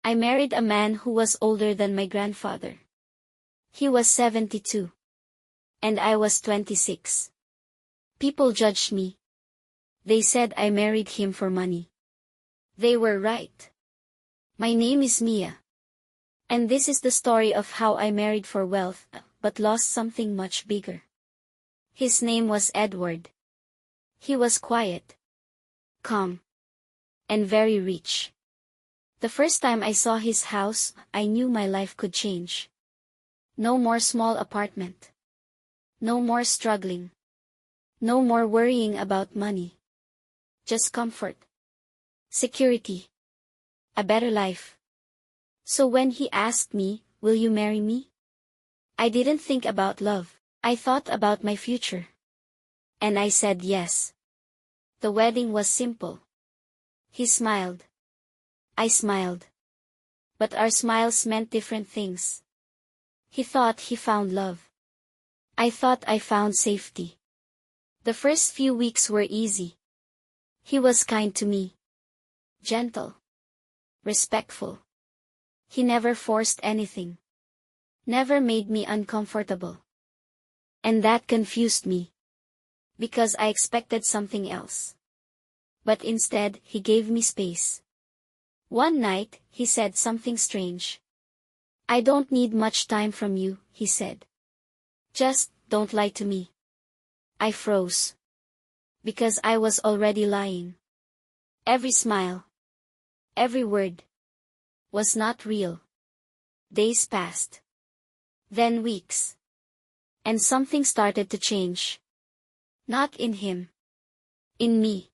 I married a man who was older than my grandfather. He was 72. And I was 26. People judged me. They said I married him for money. They were right. My name is Mia. And this is the story of how I married for wealth, but lost something much bigger. His name was Edward. He was quiet, calm, and very rich. The first time I saw his house, I knew my life could change. No more small apartment. No more struggling. No more worrying about money. Just comfort. Security. A better life. So when he asked me, "Will you marry me?" I didn't think about love. I thought about my future. And I said yes. The wedding was simple. He smiled. I smiled. But our smiles meant different things. He thought he found love. I thought I found safety. The first few weeks were easy. He was kind to me. Gentle. Respectful. He never forced anything. Never made me uncomfortable. And that confused me. Because I expected something else. But instead, he gave me space. One night, he said something strange. "I don't need much time from you," he said. "Just, don't lie to me." I froze. Because I was already lying. Every smile. Every word. Was not real. Days passed. Then weeks. And something started to change. Not in him. In me.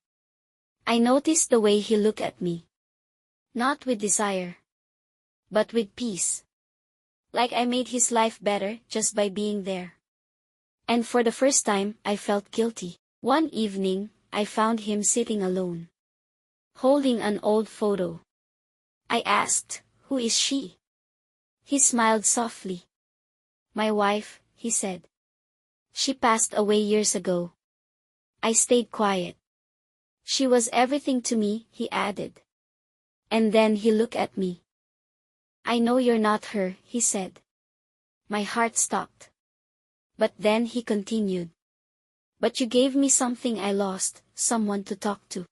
I noticed the way he looked at me. Not with desire. But with peace. Like I made his life better just by being there. And for the first time, I felt guilty. One evening, I found him sitting alone. Holding an old photo. I asked, "Who is she?" He smiled softly. "My wife," he said. "She passed away years ago." I stayed quiet. "She was everything to me," he added. And then he looked at me. "I know you're not her," he said. My heart stopped. But then he continued. "But you gave me something I lost, someone to talk to."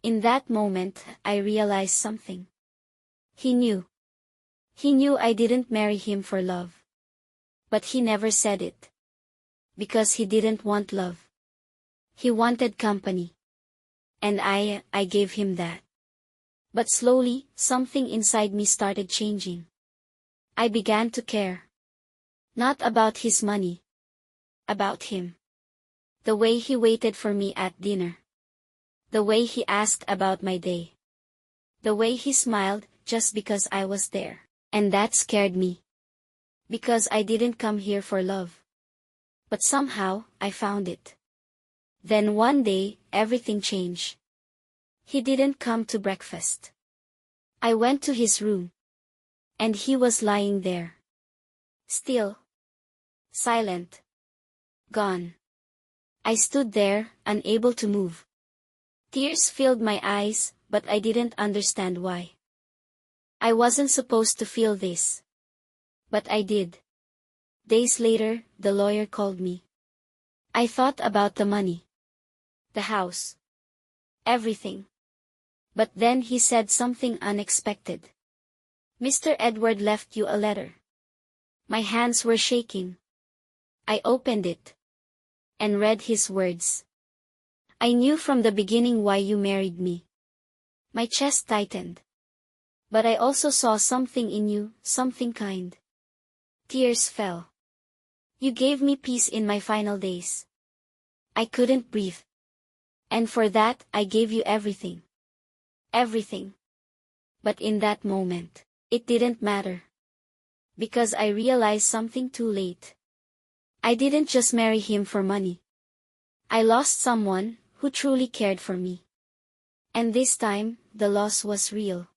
In that moment, I realized something. He knew. He knew I didn't marry him for love. But he never said it. Because he didn't want love. He wanted company. And I gave him that. But slowly, something inside me started changing. I began to care. Not about his money. About him. The way he waited for me at dinner. The way he asked about my day. The way he smiled, just because I was there. And that scared me. Because I didn't come here for love. But somehow, I found it. Then one day, everything changed. He didn't come to breakfast. I went to his room. And he was lying there. Still. Silent. Gone. I stood there, unable to move. Tears filled my eyes, but I didn't understand why. I wasn't supposed to feel this. But I did. Days later, the lawyer called me. I thought about the money. The house. Everything. But then he said something unexpected. "Mr. Edward left you a letter." My hands were shaking. I opened it. And read his words. "I knew from the beginning why you married me." My chest tightened. "But I also saw something in you, something kind." Tears fell. "You gave me peace in my final days." I couldn't breathe. "And for that, I gave you everything." Everything. But in that moment, it didn't matter. Because I realized something too late. I didn't just marry him for money. I lost someone who truly cared for me. And this time, the loss was real.